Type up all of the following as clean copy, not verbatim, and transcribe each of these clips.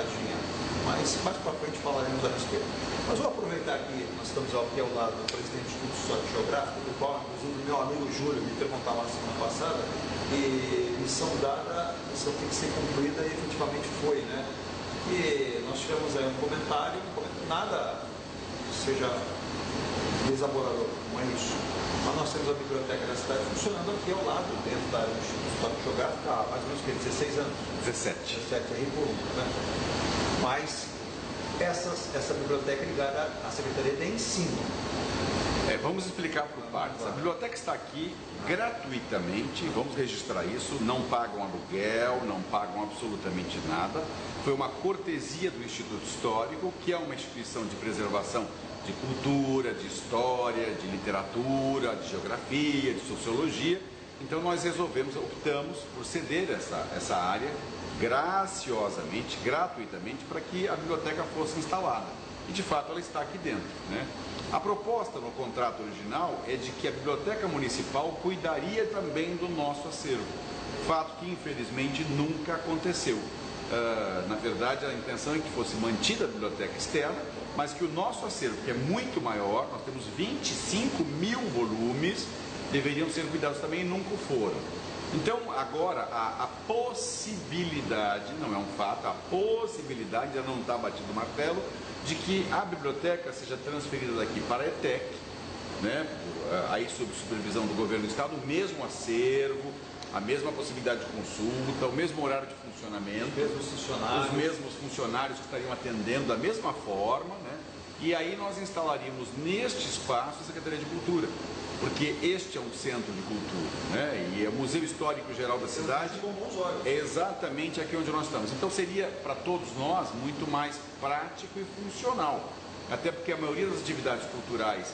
Varginha, mas mais para frente falaremos a respeito. Mas vou aproveitar que nós estamos aqui ao lado do presidente do Instituto Histórico Geográfico, do qual, inclusive, meu amigo Júlio me perguntava na semana passada, e missão dada, missão tem que ser cumprida, e efetivamente foi, né? E nós tivemos aí um comentário, nada seja desaborador, não é isso. Mas nós temos a biblioteca da cidade funcionando aqui ao lado, dentro da área do Instituto Histórico Geográfico, há mais ou menos 16 anos. 17 aí por né? Mas essa biblioteca é ligada à Secretaria de Ensino. Vamos explicar por partes. A biblioteca está aqui gratuitamente, vamos registrar isso, não pagam aluguel, não pagam absolutamente nada. Foi uma cortesia do Instituto Histórico, que é uma instituição de preservação de cultura, de história, de literatura, de geografia, de sociologia. Então nós optamos por ceder essa área graciosamente, gratuitamente, para que a biblioteca fosse instalada. E de fato ela está aqui dentro, né? A proposta no contrato original é de que a Biblioteca Municipal cuidaria também do nosso acervo, fato que infelizmente nunca aconteceu. Na verdade, a intenção é que fosse mantida a biblioteca externa, mas que o nosso acervo, que é muito maior, nós temos 25 mil volumes, deveriam ser cuidados também e nunca foram. Então, agora, a possibilidade, não é um fato, a possibilidade, ainda não está batido o martelo, de que a biblioteca seja transferida daqui para a ETEC, né? Aí sob supervisão do governo do estado, o mesmo acervo, a mesma possibilidade de consulta, o mesmo horário de funcionamento, os mesmos funcionários que estariam atendendo da mesma forma, né? E aí nós instalaríamos neste espaço a Secretaria de Cultura, porque este é um centro de cultura, né? E é o Museu Histórico Geral da cidade, é exatamente aqui onde nós estamos. Então seria para todos nós muito mais prático e funcional, até porque a maioria das atividades culturais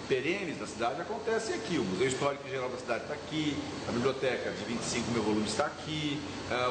perenes da cidade acontecem aqui. O Museu Histórico Geral da cidade está aqui, a biblioteca de 25 mil volumes está aqui,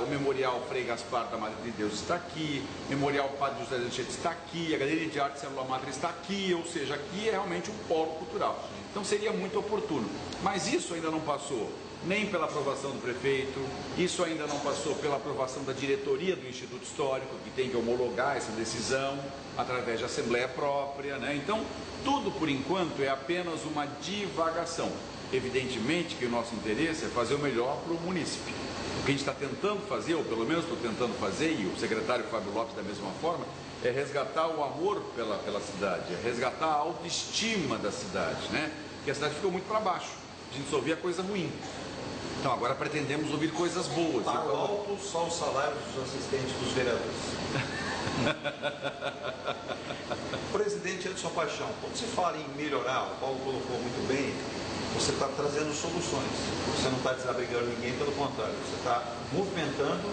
o Memorial Frei Gaspar da Madre de Deus está aqui, o Memorial Padre José de Anchieta está aqui, a Galeria de Arte Célula Madre está aqui, ou seja, aqui é realmente um polo cultural. Então seria muito oportuno. Mas isso ainda não passou nem pela aprovação do prefeito, isso ainda não passou pela aprovação da diretoria do Instituto Histórico, que tem que homologar essa decisão através de assembleia própria, né? Então, tudo por enquanto é apenas uma divagação. Evidentemente que o nosso interesse é fazer o melhor para o munícipe. O que a gente está tentando fazer, ou pelo menos estou tentando fazer, e o secretário Fábio Lopes da mesma forma, é resgatar o amor pela cidade, é resgatar a autoestima da cidade, né? Porque a cidade ficou muito para baixo, a gente só ouvia coisa ruim. Então agora pretendemos ouvir coisas boas. Para o alto, só os salários dos assistentes dos vereadores. Presidente Edson Paixão, quando se fala em melhorar, o Paulo colocou muito bem, você está trazendo soluções. Você não está desabrigando ninguém, pelo contrário, você está movimentando,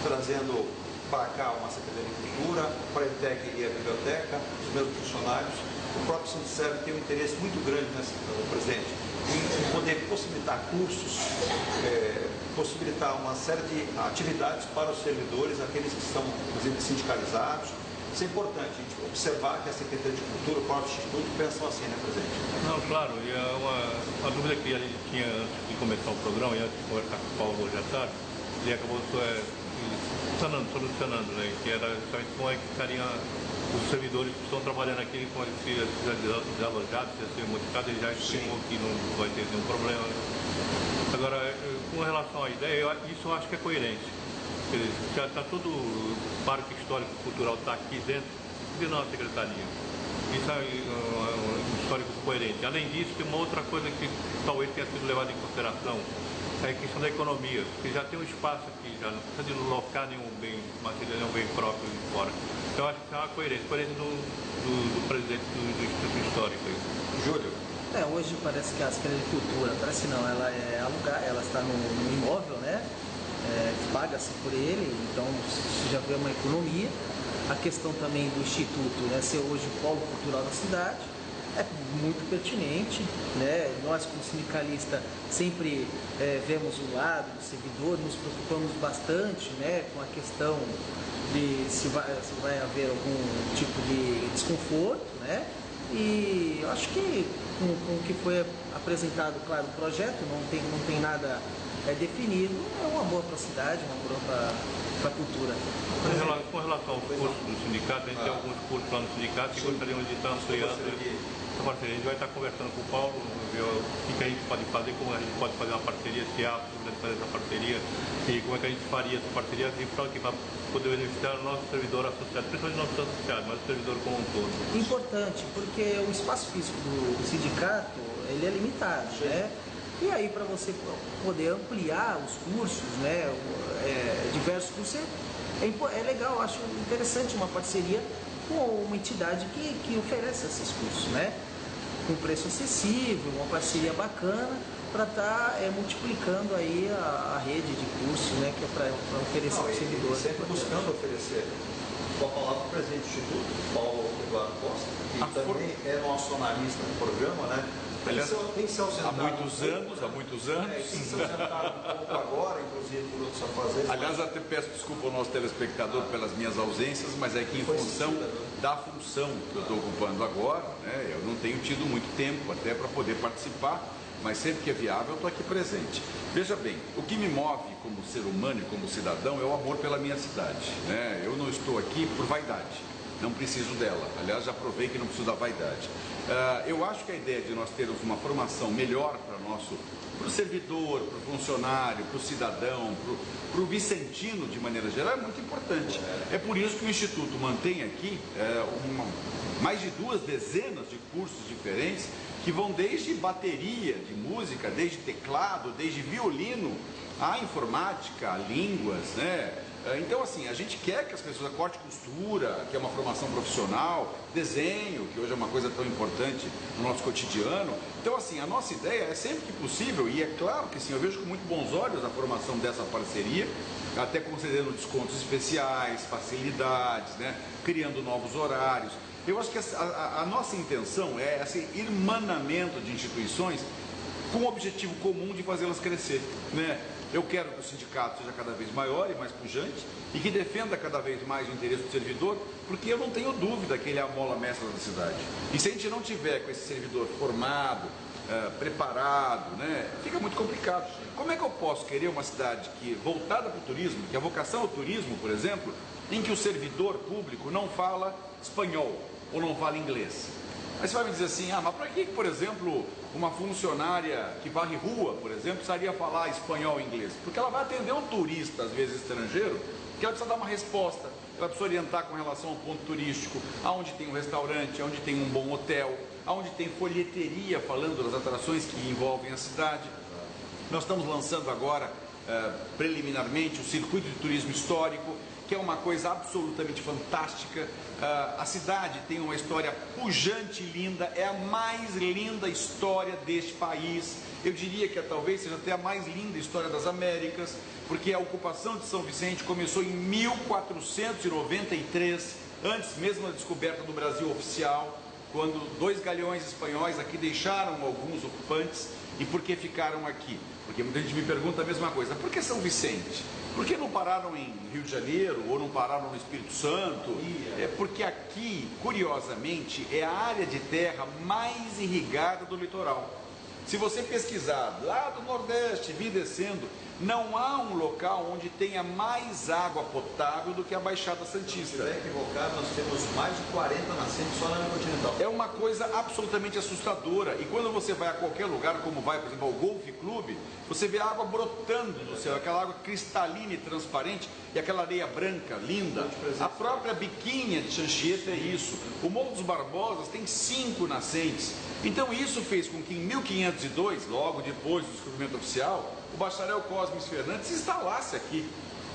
trazendo para cá uma Secretaria de Cultura, para a ETEC e a biblioteca, os meus funcionários. O próprio Sindicato tem um interesse muito grande, né, presidente, em poder possibilitar cursos, possibilitar uma série de atividades para os servidores, aqueles que estão, inclusive, sindicalizados. Isso é importante, a gente observar que a Secretaria de Cultura, o próprio Instituto, pensam assim, né, presidente? Não, claro, e é uma dúvida que a gente tinha antes de começar o programa, e antes de conversar com o Paulo hoje à tarde, ele acabou solucionando, né, que era justamente como é que ficariam os servidores que estão trabalhando aqui, com se desalojados, se ser modificados, ele já explicou que não vai ter nenhum problema. Agora, com relação à ideia, isso eu acho que é coerente. Já está tudo, o Parque Histórico Cultural está aqui dentro de nossa secretaria. Isso é um histórico coerente. Além disso, tem uma outra coisa que talvez tenha sido levada em consideração, é a questão da economia, porque já tem um espaço aqui, já não precisa de locar nenhum bem material, nenhum bem próprio de fora. Então eu acho que é uma coerência do presidente do Instituto Histórico. Júlio. Hoje parece que a Secretaria de Cultura, parece não, ela é alugada, ela está no imóvel, né? Paga-se por ele, então isso já vê uma economia. A questão também do Instituto, né, ser hoje o polo cultural da cidade, é muito pertinente, né? Nós, como sindicalista, sempre vemos o lado do servidor, nos preocupamos bastante, né, com a questão de se vai haver algum tipo de desconforto, né? E eu acho que com o que foi apresentado, claro, o projeto não tem nada definido, é uma boa para a cidade, uma boa para a cultura. Com relação aos cursos do sindicato, a gente tem alguns cursos lá no sindicato que gostaríamos de estar ampliando essa parceria. A gente vai estar conversando com o Paulo, ver o que a gente pode fazer, como a gente pode fazer uma parceria, se há a possibilidade de fazer essa parceria, e como é que a gente faria essa parceria para poder beneficiar o nosso servidor associado, principalmente o nosso associado, mas o servidor como um todo. Importante, porque o espaço físico do sindicato, ele é limitado, né? E aí, para você poder ampliar os cursos, né, diversos cursos, é legal, acho interessante uma parceria com uma entidade que oferece esses cursos, né? Com preço acessível, uma parceria bacana para estar multiplicando aí a rede de cursos, né, que é para oferecer para o servidor. Sempre buscando oferecer. Vou falar para o presidente do Instituto, Paulo Eduardo Costa, que também é nosso analista no programa, né? Tem se ausentado há muitos anos. Tem se ausentado um pouco agora, inclusive por outros afazeres. Aliás, até peço desculpa ao nosso telespectador pelas minhas ausências, mas é que em função da função que eu estou ocupando agora, né, eu não tenho tido muito tempo até para poder participar, mas sempre que é viável eu estou aqui presente. Veja bem, o que me move como ser humano e como cidadão é o amor pela minha cidade, né? Eu não estou aqui por vaidade, não preciso dela. Aliás, já provei que não preciso da vaidade. Eu acho que a ideia de nós termos uma formação melhor para o servidor, para o funcionário, para o cidadão, para o vicentino de maneira geral é muito importante. É por isso que o Instituto mantém aqui mais de 2 dezenas de cursos diferentes que vão desde bateria de música, desde teclado, desde violino, a informática, a línguas, né? Então, assim, a gente quer que as pessoas corte costura, que é uma formação profissional, desenho, que hoje é uma coisa tão importante no nosso cotidiano. Então, assim, a nossa ideia é sempre que possível, e é claro que sim, eu vejo com muito bons olhos a formação dessa parceria, até concedendo descontos especiais, facilidades, né? Criando novos horários. Eu acho que a nossa intenção é esse irmanamento de instituições com o objetivo comum de fazê-las crescer, né? Eu quero que o sindicato seja cada vez maior e mais pujante e que defenda cada vez mais o interesse do servidor, porque eu não tenho dúvida que ele é a mola mestra da cidade. E se a gente não tiver com esse servidor formado, preparado, né, fica muito complicado. Como é que eu posso querer uma cidade voltada para o turismo, que a vocação ao turismo, por exemplo, em que o servidor público não fala espanhol ou não fala inglês? Aí você vai me dizer assim, mas para que, por exemplo, uma funcionária que varre rua, por exemplo, precisaria falar espanhol e inglês? Porque ela vai atender um turista, às vezes estrangeiro, que ela precisa dar uma resposta, ela precisa orientar com relação ao ponto turístico, aonde tem um restaurante, aonde tem um bom hotel, aonde tem folheteria falando das atrações que envolvem a cidade. Nós estamos lançando agora, preliminarmente, o circuito de turismo histórico, que é uma coisa absolutamente fantástica. A cidade tem uma história pujante e linda, é a mais linda história deste país. Eu diria que talvez seja até a mais linda história das Américas, porque a ocupação de São Vicente começou em 1493, antes mesmo da descoberta do Brasil oficial, quando 2 galeões espanhóis aqui deixaram alguns ocupantes. E por que ficaram aqui? Porque muita gente me pergunta a mesma coisa, por que São Vicente? Por que não pararam em Rio de Janeiro ou não pararam no Espírito Santo? É porque aqui, curiosamente, é a área de terra mais irrigada do litoral. Se você pesquisar lá do Nordeste, vir descendo, não há um local onde tenha mais água potável do que a Baixada Santista. Se estiver equivocado, nós temos mais de 40 nascentes só na área continental. É uma coisa absolutamente assustadora. E quando você vai a qualquer lugar, como vai, por exemplo, ao Golf Club, você vê a água brotando do céu, aquela água cristalina e transparente, e aquela areia branca, linda. A própria biquinha de Chanchieta é isso. O Morro dos Barbosas tem 5 nascentes. Então isso fez com que em 1502, logo depois do descobrimento oficial, o bacharel Cosmes Fernandes se instalasse aqui.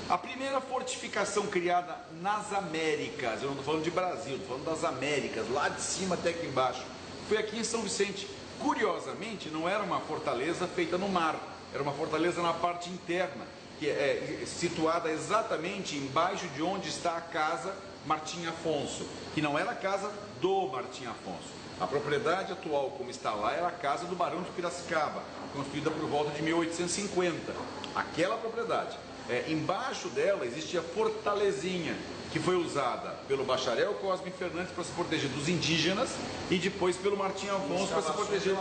A primeira fortificação criada nas Américas, eu não estou falando de Brasil, estou falando das Américas, lá de cima até aqui embaixo, foi aqui em São Vicente. Curiosamente, não era uma fortaleza feita no mar, era uma fortaleza na parte interna, que é situada exatamente embaixo de onde está a casa Martim Afonso, que não era a casa do Martim Afonso. A propriedade atual, como está lá, era a casa do Barão de Piracicaba, construída por volta de 1850. Aquela propriedade. Embaixo dela existia a fortalezinha, que foi usada pelo bacharel Cosme Fernandes para se proteger dos indígenas e depois pelo Martim Afonso para se proteger.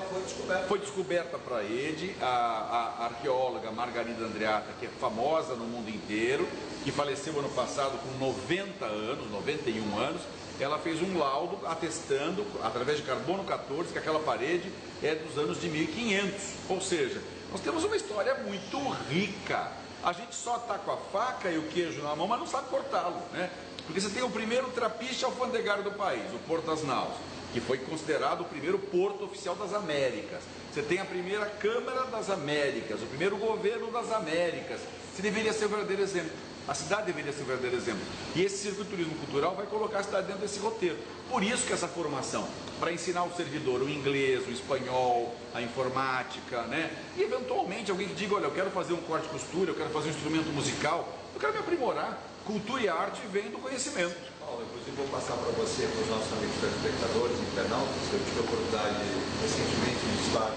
Foi descoberta para ele, a arqueóloga Margarida Andreatta, que é famosa no mundo inteiro, que faleceu ano passado com 90 anos, 91 anos. Ela fez um laudo atestando, através de carbono 14, que aquela parede é dos anos de 1500. Ou seja, nós temos uma história muito rica. A gente só está com a faca e o queijo na mão, mas não sabe cortá-lo, né? Porque você tem o primeiro trapiche alfandegário do país, o Porto das Naus, que foi considerado o primeiro porto oficial das Américas. Você tem a primeira Câmara das Américas, o primeiro governo das Américas. Você deveria ser o verdadeiro exemplo. A cidade deveria ser o verdadeiro exemplo. E esse Círculo de Turismo Cultural vai colocar a cidade dentro desse roteiro. Por isso que essa formação, para ensinar o servidor o inglês, o espanhol, a informática, né? E eventualmente alguém que diga, olha, eu quero fazer um corte e costura, eu quero fazer um instrumento musical, eu quero me aprimorar. Cultura e arte vêm do conhecimento. Paulo, inclusive vou passar para você, para os nossos amigos telespectadores e internautas. Eu tive a oportunidade recentemente de estar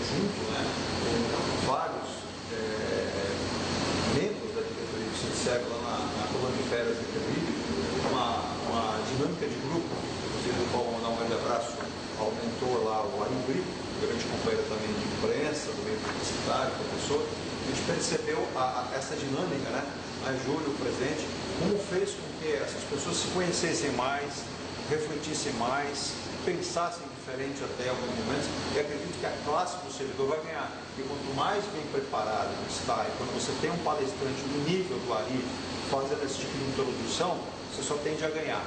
junto, né, com vários membros da diretoria do Sindicego lá na colônia de férias de Peruíbe, uma dinâmica de grupo. Inclusive, o Paulo mandar um grande abraço ao mentor lá, o Arim Brito, grande companheiro também de imprensa, do meio publicitário, professor. A gente percebeu essa dinâmica, né? A Júlio, o presidente, como fez com que essas pessoas se conhecessem mais, refletissem mais, pensassem diferente até alguns momentos, e acredito que a classe do servidor vai ganhar. E quanto mais bem preparado está, e quando você tem um palestrante do nível do Ari fazendo esse tipo de introdução, você só tende a ganhar.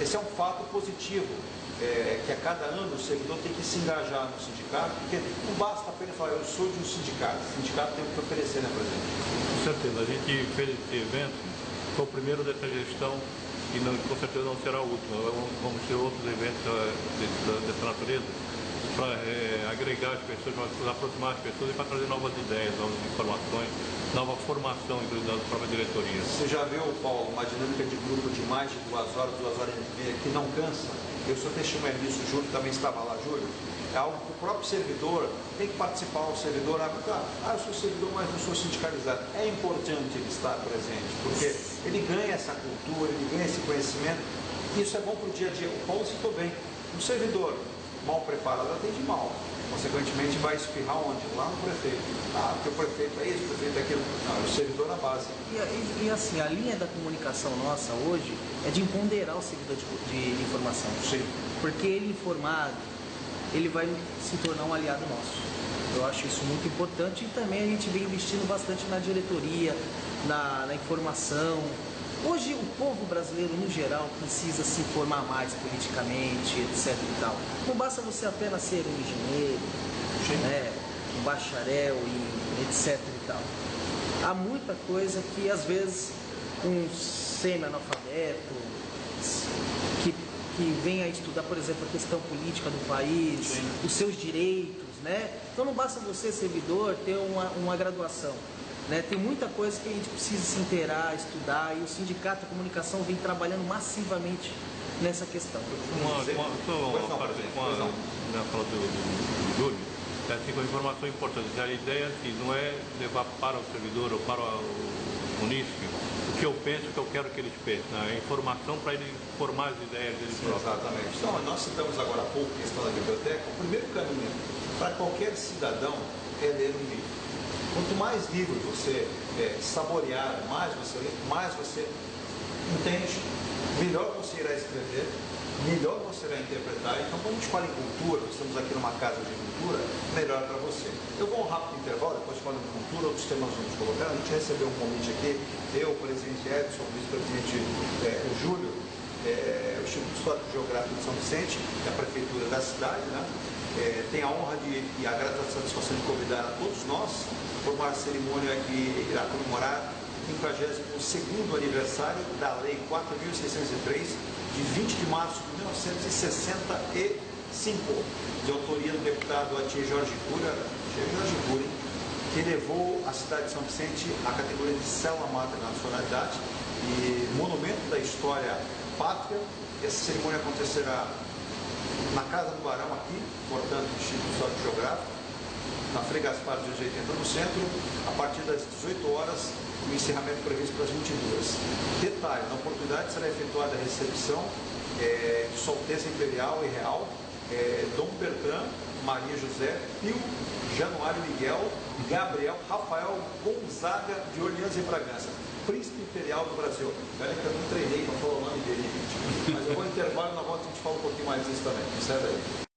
Esse é um fato positivo, que a cada ano o servidor tem que se engajar no sindicato, porque não basta apenas falar, eu sou de um sindicato, o sindicato tem o que oferecer, né, presidente? Com certeza, a gente fez esse evento, foi o primeiro dessa gestão e com certeza não será o último. Vamos ter outros eventos dessa natureza para agregar as pessoas, para aproximar as pessoas e para trazer novas ideias, novas informações, nova formação da própria diretoria. Você já viu, Paulo, uma dinâmica de grupo de mais de 2 horas e meia, que não cansa? Eu sou testemunha disso, o Júlio também estava lá, Júlio. É algo que o próprio servidor tem que participar, o servidor, eu sou servidor, mas não sou sindicalizado. É importante ele estar presente, porque ele ganha essa cultura, ele ganha esse conhecimento, e isso é bom para o dia a dia. O Paulo citou bem, um servidor mal preparado atende mal, consequentemente vai espirrar onde? Lá no prefeito. Porque o prefeito é isso, o prefeito é aquilo. Não, o servidor na base. E assim, a linha da comunicação nossa hoje é de empoderar o servidor de informação. Sim. Porque ele informado, ele vai se tornar um aliado nosso. Eu acho isso muito importante e também a gente vem investindo bastante na diretoria, na informação. Hoje o povo brasileiro, no geral, precisa se informar mais politicamente, etc e tal. Não basta você apenas ser um engenheiro, né, um bacharel e etc e tal. Há muita coisa que, às vezes, um semi-analfabeto que vem a estudar, por exemplo, a questão política do país, sim, os seus direitos, né? Então não basta você, servidor, ter uma graduação. Né? Tem muita coisa que a gente precisa se inteirar, estudar, e o Sindicato de Comunicação vem trabalhando massivamente nessa questão. Uma fala do Júlio, assim, uma informação importante. A ideia assim, não é levar para o servidor ou para o munícipe o que eu penso, o que eu quero que eles pensem. Né? A informação para ele formar as ideias dele próprio. Exatamente. Então, nós citamos agora há pouco a questão da biblioteca. O primeiro caminho para qualquer cidadão é ler um livro. Quanto mais livros você saborear, mais você lê, mais você entende, melhor você irá escrever, melhor você irá interpretar. Então, quando a gente fala em cultura, nós estamos aqui numa casa de cultura, melhor para você. Eu vou um rápido intervalo, depois falando de cultura, outros temas vamos colocar. A gente recebeu um convite aqui, eu, o presidente Edson, o vice-presidente o Júlio, o Instituto Histórico Geográfico de São Vicente, que é a prefeitura da cidade, né? Tem a honra e a grata satisfação de convidar a todos nós por uma cerimônia que irá comemorar o 52º aniversário da Lei 4.603, de 20 de março de 1965, de autoria do deputado Atier Jorge Cury, que levou a cidade de São Vicente à categoria de célula máter da nacionalidade e monumento da história pátria. Essa cerimônia acontecerá na Casa do Barão aqui, portanto, do Instituto Histórico Geográfico, na Frei Gaspar 280 no centro, a partir das 18 horas, o encerramento previsto para as 22. Detalhe, na oportunidade será efetuada a recepção de Sua Alteza Imperial e Real, Dom Bertrand, Maria José, Pio, Januário Miguel, Gabriel, Rafael Gonzaga de Orleans e Bragança, Príncipe Imperial do Brasil. Olha que eu não treinei para falar o nome dele, gente. Mas eu vou intervalo, na volta a gente fala um pouquinho mais disso também. Sai daí.